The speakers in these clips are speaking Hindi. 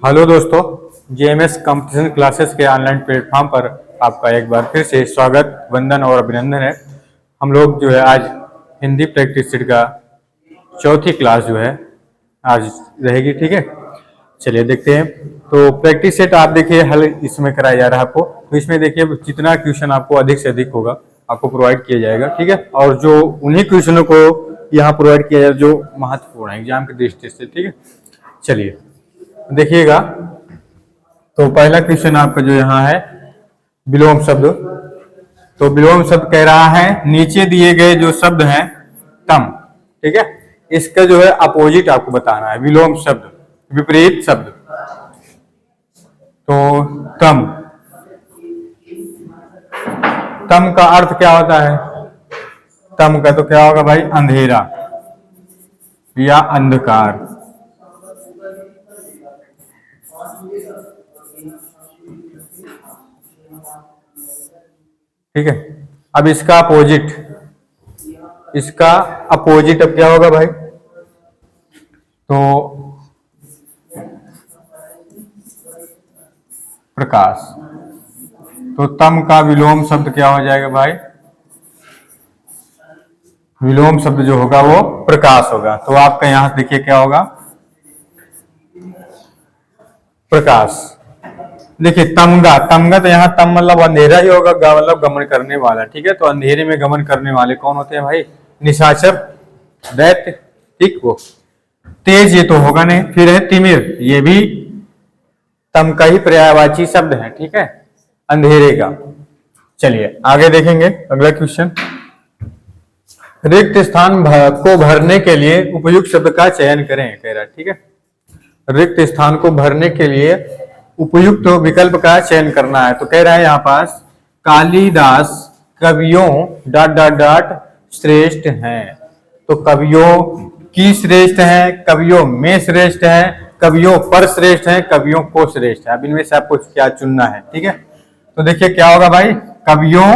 हेलो दोस्तों, जेएमएस कंपटीशन क्लासेस के ऑनलाइन प्लेटफॉर्म पर आपका एक बार फिर से स्वागत, वंदन और अभिनंदन है। हम लोग जो है आज हिंदी प्रैक्टिस सेट का चौथी क्लास जो है आज रहेगी। ठीक है, चलिए देखते हैं। तो प्रैक्टिस सेट आप देखिए हल इसमें कराया जा रहा है आपको। तो इसमें देखिए जितना क्वेश्चन आपको अधिक से अधिक होगा आपको प्रोवाइड किया जाएगा। ठीक है, और जो उन्हीं क्वेश्चनों को यहाँ प्रोवाइड किया जाए जो महत्वपूर्ण है एग्जाम की दृष्टि से। ठीक है, चलिए देखिएगा। तो पहला क्वेश्चन आपका जो यहाँ है विलोम शब्द। तो विलोम शब्द कह रहा है नीचे दिए गए जो शब्द हैं तम, ठीक है, इसका जो है अपोजिट आपको बताना है। विलोम शब्द विपरीत शब्द। तो तम, तम का अर्थ क्या होता है? तम का तो क्या होगा भाई? अंधेरा या अंधकार। ठीक है, अब इसका अपोजिट, इसका अपोजिट अब क्या होगा भाई? तो प्रकाश। तो तम का विलोम शब्द क्या हो जाएगा भाई? विलोम शब्द जो होगा वो प्रकाश होगा। तो आपका यहां से देखिए क्या होगा? प्रकाश। देखिए तमगा, तमगा तो यहाँ तम मतलब अंधेरा ही होगा, गा मतलब गमन करने वाला। ठीक है, तो अंधेरे में गमन करने वाले कौन होते हैं भाई? निशाचर, दैत्य। ठीक, वो तेज ये तो होगा नहीं। फिर है तिमिर, ये भी तम का ही पर्यायवाची शब्द है। ठीक है, अंधेरे का। चलिए आगे देखेंगे अगला क्वेश्चन। रिक्त स्थान को भरने के लिए उपयुक्त शब्द का चयन करें कह रहा है। ठीक है, रिक्त स्थान को भरने के लिए उपयुक्त विकल्प का चयन करना है। तो कह रहा है यहाँ पास कालिदास कवियों डॉट डॉट डॉट श्रेष्ठ हैं। तो कवियों की श्रेष्ठ हैं, कवियों में श्रेष्ठ हैं, कवियों पर श्रेष्ठ हैं, कवियों को श्रेष्ठ है। अब इनमें से आपको क्या चुनना है? ठीक है, तो देखिए क्या होगा भाई? कवियों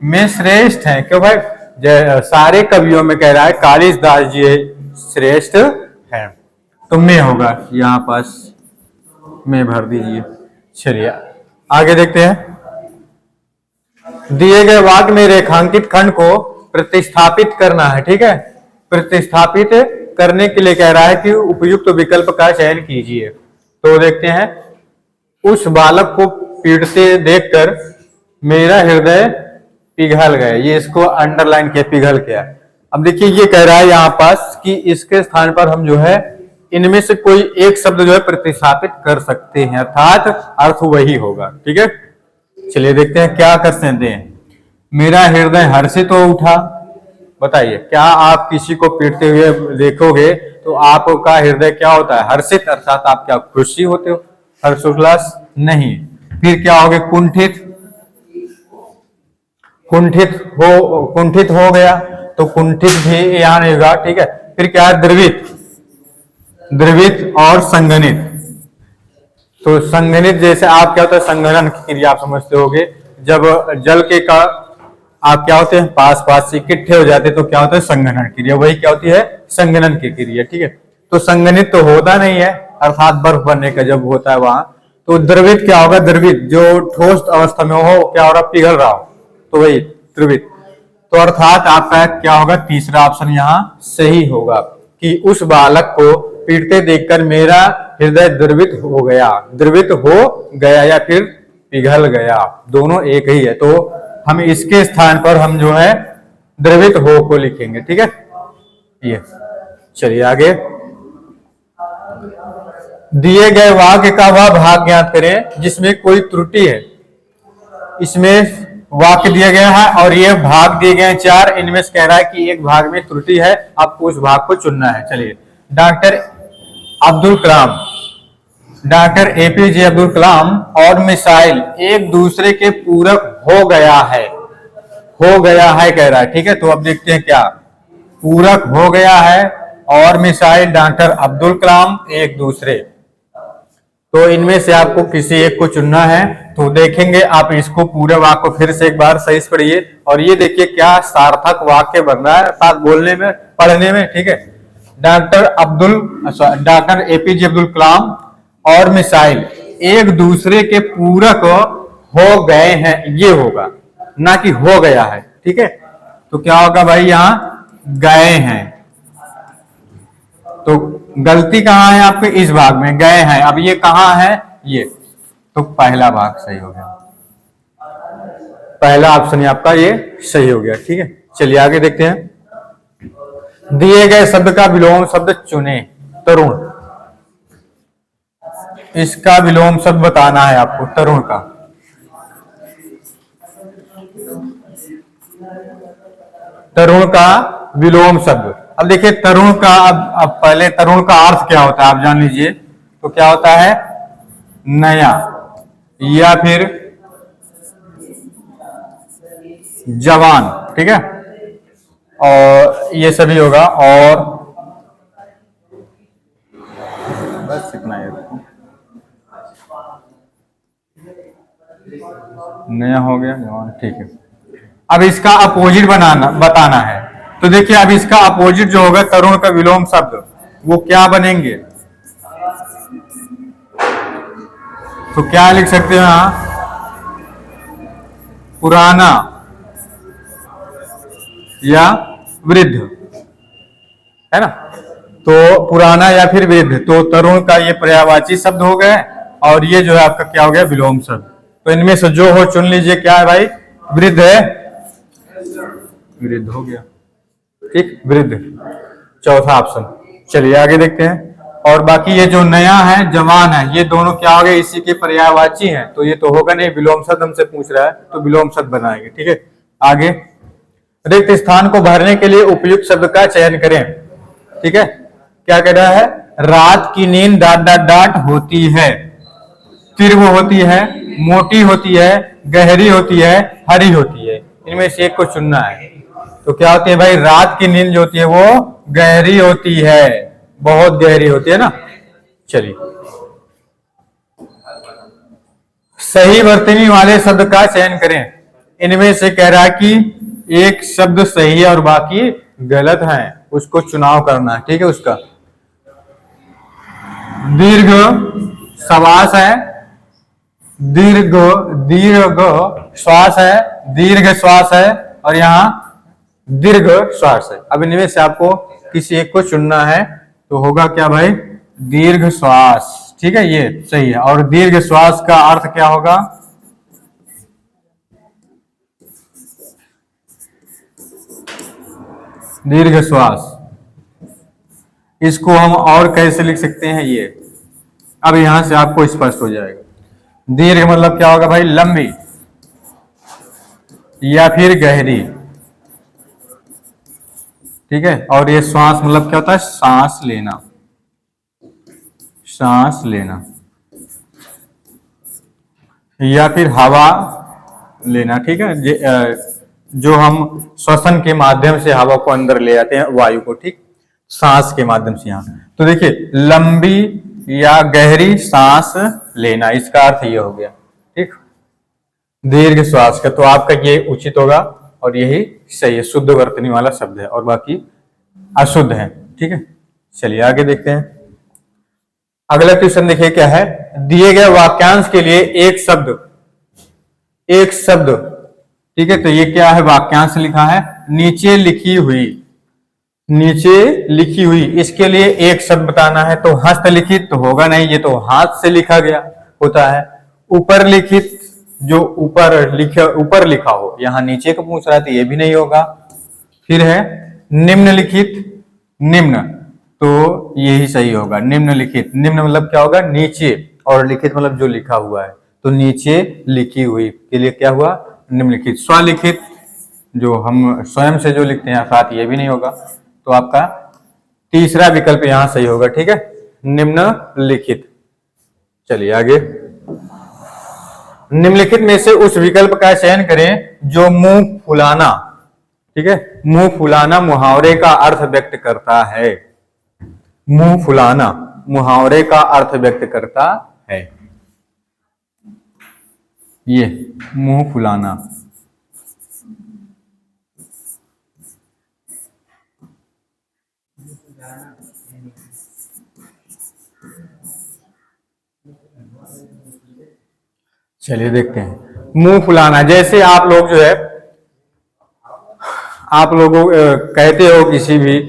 में श्रेष्ठ हैं। क्यों भाई? सारे कवियों में कह रहा है कालिदास जी श्रेष्ठ हैं, तो में होगा यहाँ पास, में भर दीजिए। चलिए आगे देखते हैं। दिए गए वाक्य में रेखांकित खंड को प्रतिस्थापित करना है। ठीक है, प्रतिस्थापित करने के लिए कह रहा है कि उपयुक्त विकल्प का चयन कीजिए। तो देखते हैं, उस बालक को पीटते देखकर मेरा हृदय पिघल गया। ये इसको अंडरलाइन किया, पिघल गया। अब देखिए ये कह रहा है यहाँ पास कि इसके स्थान पर हम जो है इनमें से कोई एक शब्द जो है प्रतिस्थापित कर सकते हैं, अर्थात अर्थ वही होगा। ठीक है, चलिए देखते हैं क्या कर सकते हैं। मेरा हृदय हर्षित हो उठा। बताइए, क्या आप किसी को पीटते हुए देखोगे तो आपका हृदय क्या होता है? हर्षित, अर्थात आप क्या खुशी होते हो? हर्षोल्लास नहीं। फिर क्या होगे? कुंठित, कुंठित हो गया। तो कुंठित भी यहाँ नहीं होगा। ठीक है, फिर क्या है? द्रवित, द्रवित और संघनित। तो संघनित जैसे आप क्या होता है? संघनन की क्रिया आप समझते होगे। जब जल के का आप क्या होते हैं? पास पास से इकट्ठे हो जाते तो क्या होता है? संघनन क्रिया। वही क्या होती है? संघनन की क्रिया। ठीक है, तो संघनित तो होता नहीं है, अर्थात बर्फ बनने का जब होता है वहां। तो द्रवित क्या होगा? द्रवित जो ठोस अवस्था में हो, क्या हो रहा? पिघल रहा हो, तो वही द्रवित। तो अर्थात आपका क्या होगा? तीसरा ऑप्शन यहाँ सही होगा कि उस बालक को पीटते देखकर मेरा हृदय द्रवित हो गया। द्रवित हो गया या फिर पिघल गया, दोनों एक ही है। तो हम इसके स्थान पर हम जो है द्रवित हो को लिखेंगे। ठीक है, ये चलिए आगे। दिए गए वाक्य का वह भाग ज्ञात करें जिसमें कोई त्रुटि है। इसमें वाक्य दिया गया है और ये भाग दिए गए हैं 4। इनमें से कह रहा है कि एक भाग में त्रुटि है, आपको उस भाग को चुनना है। चलिए, doctor Abdul Kalam, doctor APJ Abdul Kalam और मिसाइल एक दूसरे के पूरक हो गया है। हो गया है कह रहा है। ठीक है, तो अब देखते हैं क्या पूरक हो गया है और मिसाइल डॉक्टर अब्दुल कलाम एक दूसरे। तो इनमें से आपको किसी एक को चुनना है। तो देखेंगे आप इसको पूरे वाक्य को फिर से एक बार सही से पढ़िए और ये देखिए क्या सार्थक वाक्य बन रहा है, अर्थात बोलने में, पढ़ने में। ठीक है, डॉक्टर एपीजे अब्दुल कलाम और मिसाइल एक दूसरे के पूरक हो गए हैं, ये होगा, ना कि हो गया है। ठीक है, तो क्या होगा भाई, यहां गए हैं। तो गलती कहां है आपके, इस भाग में गए हैं। अब ये कहां है, ये, तो पहला भाग सही हो गया, पहला ऑप्शन ही आपका ये सही हो गया। ठीक है, चलिए आगे देखते हैं। दिए गए शब्द का विलोम शब्द चुने। तरुण, इसका विलोम शब्द बताना है आपको, तरुण का। तरुण का विलोम शब्द। अब देखिए तरुण का, अब पहले तरुण का अर्थ क्या होता है आप जान लीजिए। तो क्या होता है, नया या फिर जवान। ठीक है, और ये सभी होगा, और बस इतना ही, नया हो गया जवान। ठीक है, अब इसका अपोजिट बताना है। तो देखिए अब इसका अपोजिट जो होगा तरुण का विलोम शब्द, वो क्या बनेंगे। तो क्या लिख सकते हैं यहां, पुराना या वृद्ध, है ना। तो पुराना या फिर वृद्ध, तो तरुण का ये पर्यायवाची शब्द हो गए, और ये जो है आपका क्या हो गया, विलोम शब्द। तो इनमें से जो हो चुन लीजिए। क्या है भाई, वृद्ध है, वृद्ध हो गया। ठीक, वृद्ध चौथा ऑप्शन। चलिए आगे देखते हैं। और बाकी ये जो नया है, जवान है, ये दोनों क्या हो गए, इसी के पर्यायवाची हैं। तो ये तो होगा नहीं, विलोम शब्द हमसे पूछ रहा है, तो विलोम शब्द बनाएंगे। ठीक है, आगे। रिक्त स्थान को भरने के लिए उपयुक्त शब्द का चयन करें। ठीक है, क्या कह रहा है, रात की नींद ... होती है, तीव्र होती है, मोटी होती है, गहरी होती है, हरी होती है। इनमें से एक को चुनना है। तो क्या होती है भाई, रात की नींद जो होती है वो गहरी होती है, बहुत गहरी होती है ना। चलिए, सही वर्तनी वाले शब्द का चयन करें। इनमें से कह रहा है कि एक शब्द सही है और बाकी गलत है, उसको चुनाव करना है। ठीक है, उसका दीर्घ श्वास है, दीर्घ दीर्घ श्वास है, दीर्घ श्वास है, और यहां दीर्घ श्वास है। अब इनमें से आपको किसी एक को चुनना है। तो होगा क्या भाई, दीर्घ श्वास। ठीक है, ये सही है। और दीर्घ श्वास का अर्थ क्या होगा, दीर्घ श्वास। इसको हम और कैसे लिख सकते हैं, ये अब यहां से आपको स्पष्ट हो जाएगा। दीर्घ मतलब क्या होगा भाई, लंबी या फिर गहरी। ठीक है, और ये श्वास मतलब क्या होता है, सांस लेना, सांस लेना, या फिर हवा लेना। ठीक है, जो हम श्वसन के माध्यम से हवा को अंदर ले आते हैं, वायु को। ठीक, सांस के माध्यम से। यहां तो देखिए, लंबी या गहरी सांस लेना, इसका अर्थ ये हो गया। ठीक, दीर्घ श्वास का। तो आपका ये उचित होगा, और यही सही है, शुद्ध वर्तनी वाला शब्द है, और बाकी अशुद्ध है। ठीक है, चलिए आगे देखते हैं। अगला क्वेश्चन देखिए क्या है, दिए गए वाक्यांश के लिए एक शब्द, एक शब्द। ठीक है, तो ये क्या है, वाक्यांश लिखा है, नीचे लिखी हुई, नीचे लिखी हुई, इसके लिए एक शब्द बताना है। तो हस्तलिखित तो होगा नहीं, ये तो हाथ से लिखा गया होता है। ऊपर लिखित, जो ऊपर लिखा हो, यहां नीचे को पूछ रहा है, तो ये भी नहीं होगा। फिर है निम्नलिखित, निम्न, तो यही सही होगा, निम्नलिखित। निम्न मतलब क्या होगा, नीचे, और लिखित मतलब जो लिखा हुआ है। तो नीचे लिखी हुई के लिए क्या हुआ, निम्नलिखित। स्वलिखित, जो हम स्वयं से जो लिखते हैं, अर्थात ये भी नहीं होगा। तो आपका तीसरा विकल्प यहां सही होगा। ठीक है, निम्नलिखित। चलिए आगे। निम्नलिखित में से उस विकल्प का चयन करें जो मुंह फुलाना, ठीक है, मुंह फुलाना मुहावरे का अर्थ व्यक्त करता है। मुंह फुलाना मुहावरे का अर्थ व्यक्त करता है। ये मुंह फुलाना, चलिए देखते हैं। मुंह फुलाना, जैसे आप लोग जो है, आप लोगों कहते हो किसी भी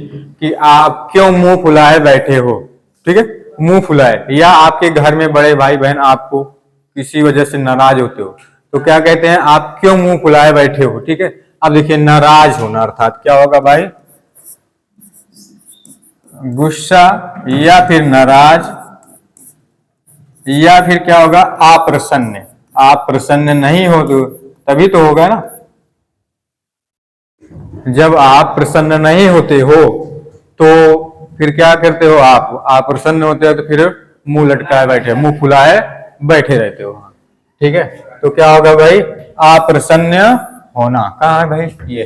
कि आप क्यों मुंह फुलाए बैठे हो, ठीक है, मुंह फुलाए, या आपके घर में बड़े भाई बहन आपको किसी वजह से नाराज होते हो तो क्या कहते हैं, आप क्यों मुंह फुलाए बैठे हो, ठीक है। अब देखिए नाराज होना अर्थात क्या होगा भाई, गुस्सा या फिर नाराज, या फिर क्या होगा, अप्रसन्न। आप प्रसन्न नहीं हो तो तभी तो होगा ना, जब आप प्रसन्न नहीं होते हो तो फिर क्या करते हो, आप प्रसन्न होते हो तो फिर मुंह लटकाए बैठे, मुंह फुलाए बैठे रहते हो, ठीक है। तो क्या होगा भाई, अप्रसन्न होना। कहाँ है भाई, ये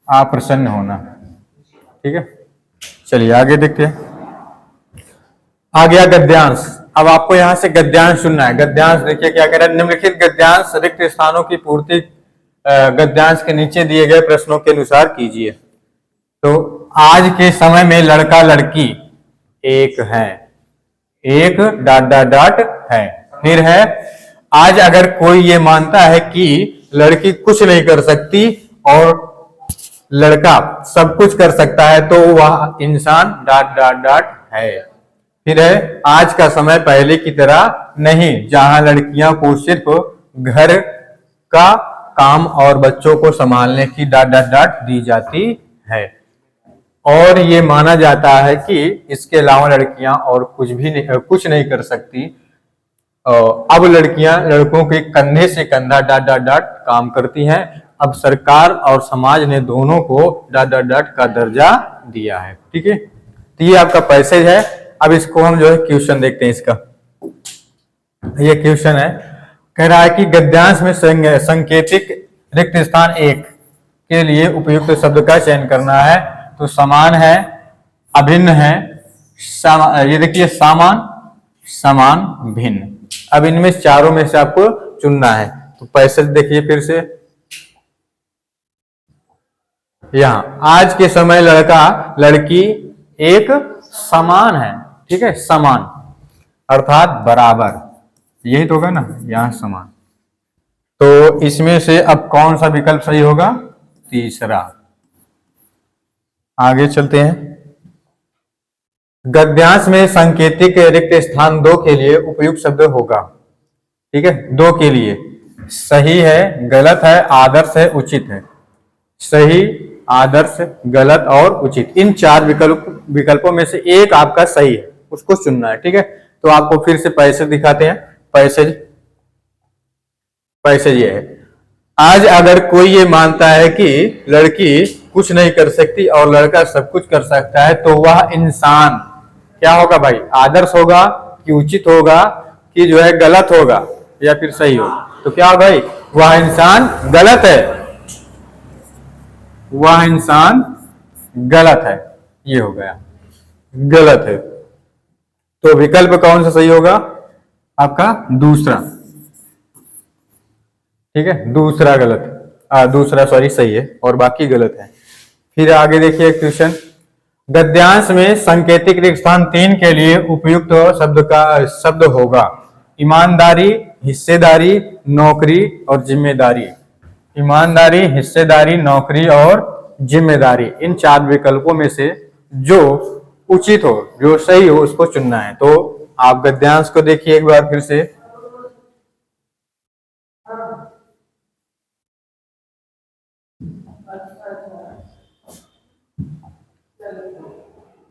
अप्रसन्न होना, ठीक है। चलिए आगे देखते हैं। आ गया गद्यांश। अब आपको यहां से गद्यांश सुनना है। गद्यांश देखिए क्या कह रहा है, निम्नलिखित गद्यांश रिक्त स्थानों की पूर्ति गद्यांश के नीचे दिए गए प्रश्नों के अनुसार कीजिए। तो आज के समय में लड़का लड़की एक है, एक डॉट डॉट डॉट है, फिर है आज अगर कोई ये मानता है कि लड़की कुछ नहीं कर सकती और लड़का सब कुछ कर सकता है तो वह इंसान डॉट डॉट डॉट है। फिर है आज का समय पहले की तरह नहीं जहां लड़कियां को सिर्फ घर का काम और बच्चों को संभालने की डॉट डॉट डॉट दी जाती है, और ये माना जाता है कि इसके अलावा लड़कियां और कुछ नहीं कर सकती। अब लड़कियां लड़कों के कंधे से कंधा डॉट डॉट डॉट काम करती हैं। अब सरकार और समाज ने दोनों को डॉट डॉट डॉट का दर्जा दिया है, ठीक है। तो ये आपका पैसेज है। अब इसको हम जो है क्वेश्चन देखते हैं इसका। ये क्वेश्चन है, कह रहा है कि गद्यांश में संकेतिक रिक्त स्थान एक के लिए उपयुक्त शब्द का चयन करना है। तो समान है, अभिन्न है, ये देखिए सामान, समान, भिन्न। अब इनमें चारों में से आपको चुनना है। तो पैसेज देखिए फिर से, यहां आज के समय लड़का लड़की एक समान है, ठीक है, समान अर्थात बराबर, यही तो होगा ना, यहां समान। तो इसमें से अब कौन सा विकल्प सही होगा, तीसरा। आगे चलते हैं। गद्यांश में सांकेतिक रिक्त स्थान दो के लिए उपयुक्त शब्द होगा, ठीक है, दो के लिए। सही है, गलत है, आदर्श है, उचित है। सही, आदर्श, गलत और उचित, इन चार विकल्पों में से एक आपका सही है, उसको चुनना है, ठीक है। तो आपको फिर से पैसेज दिखाते हैं। पैसेज ये है, आज अगर कोई ये मानता है कि लड़की कुछ नहीं कर सकती और लड़का सब कुछ कर सकता है तो वह इंसान क्या होगा भाई, आदर्श होगा कि उचित होगा कि जो है गलत होगा या फिर सही होगा। तो क्या भाई, वह इंसान गलत है, वह इंसान गलत है, ये हो गया, गलत है। तो विकल्प कौन सा सही होगा, आपका दूसरा, ठीक है, दूसरा गलत, दूसरा सॉरी सही है और बाकी गलत है। फिर आगे देखिए क्वेश्चन, गद्यांश में संकेतिक रिक्त स्थान तीन के लिए उपयुक्त शब्द होगा ईमानदारी, हिस्सेदारी, नौकरी और जिम्मेदारी। ईमानदारी, हिस्सेदारी, नौकरी और जिम्मेदारी, इन चार विकल्पों में से जो उचित हो, जो सही हो, उसको चुनना है। तो आप गद्यांश को देखिए एक बार फिर से।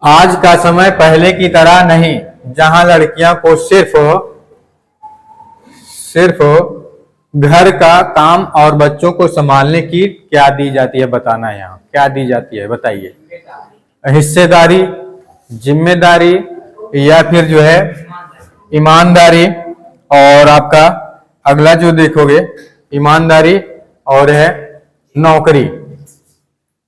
आज का समय पहले की तरह नहीं जहां लड़कियां को सिर्फ घर का काम और बच्चों को संभालने की क्या दी जाती है, बताना है। यहाँ क्या दी जाती है बताइए, हिस्सेदारी, जिम्मेदारी, या फिर जो है ईमानदारी, और आपका अगला जो देखोगे ईमानदारी और है नौकरी।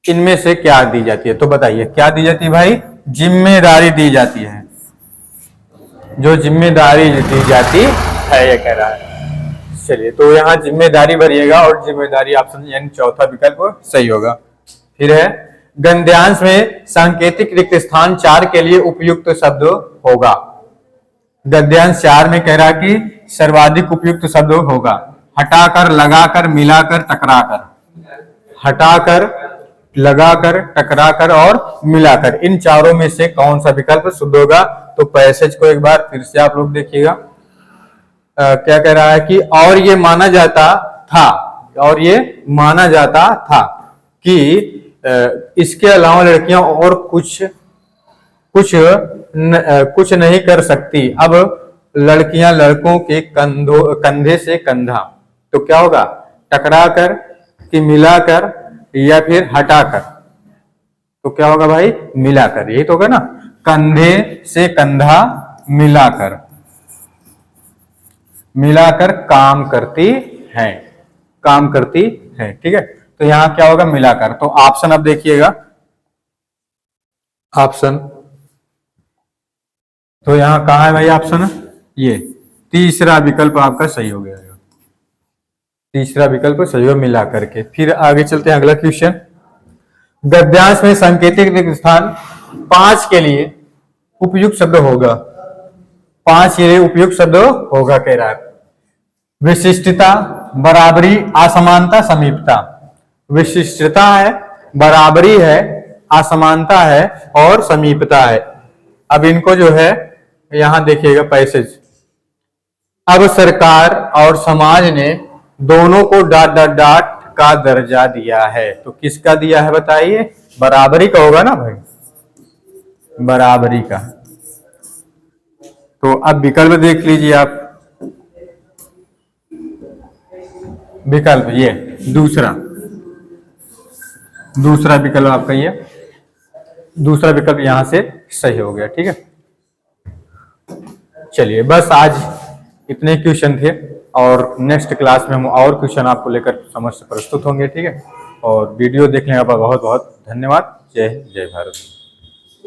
इनमें से क्या दी जाती है, तो बताइए क्या दी जाती है भाई, जिम्मेदारी दी जाती है, जो जिम्मेदारी दी जाती है, ये कह रहा है। चलिए तो यहाँ जिम्मेदारी भरिएगा और जिम्मेदारी ऑप्शन यानी चौथा विकल्प सही होगा। फिर है गद्यांश में सांकेतिक रिक्त स्थान चार के लिए उपयुक्त शब्द होगा। गद्यांश चार में कह रहा कि सर्वाधिक उपयुक्त शब्द होगा? हटाकर, लगाकर, मिलाकर, टकराकर। हटाकर, लगाकर, टकराकर और मिलाकर, इन चारों में से कौन सा विकल्प शुद्ध होगा? तो पैसेज को एक बार फिर से आप लोग देखिएगा। क्या कह रहा है कि और ये माना जाता था, और ये माना जाता था कि इसके अलावा लड़कियां और कुछ नहीं कर सकती। अब लड़कियां लड़कों के कंधे से कंधा, तो क्या होगा? टकराकर कि मिलाकर या फिर हटाकर? तो क्या होगा भाई? मिलाकर, यही तो होगा ना, कंधे से कंधा मिलाकर, मिलाकर काम करती है, काम करती है। ठीक है, तो यहां क्या होगा? मिलाकर। तो ऑप्शन अब देखिएगा, ऑप्शन तो यहां कहा है भाई ऑप्शन? ये तीसरा विकल्प आपका सही हो गया। तीसरा विकल्प सही हो, मिला करके। फिर आगे चलते हैं, अगला क्वेश्चन। गद्यांश में सांकेतिक रिक्त स्थान 5 के लिए उपयुक्त शब्द होगा। 5 के लिए उपयुक्त शब्द होगा कह रहा है। विशिष्टता, बराबरी, असमानता, समीपता। विशिष्टता है, बराबरी है, असमानता है और समीपता है। अब इनको जो है यहां देखिएगा पैसेज। अब सरकार और समाज ने दोनों को डॉट का दर्जा दिया है, तो किसका दिया है बताइए? बराबरी का होगा ना भाई, बराबरी का। तो अब विकल्प देख लीजिए आप। विकल्प ये दूसरा विकल्प आपका ये दूसरा विकल्प यहां से सही हो गया। ठीक है, चलिए बस आज इतने क्वेश्चन थे, और नेक्स्ट क्लास में हम और क्वेश्चन आपको लेकर समझ से प्रस्तुत होंगे। ठीक है, और वीडियो देखने का बहुत बहुत धन्यवाद। जय हिंद, जय भारत।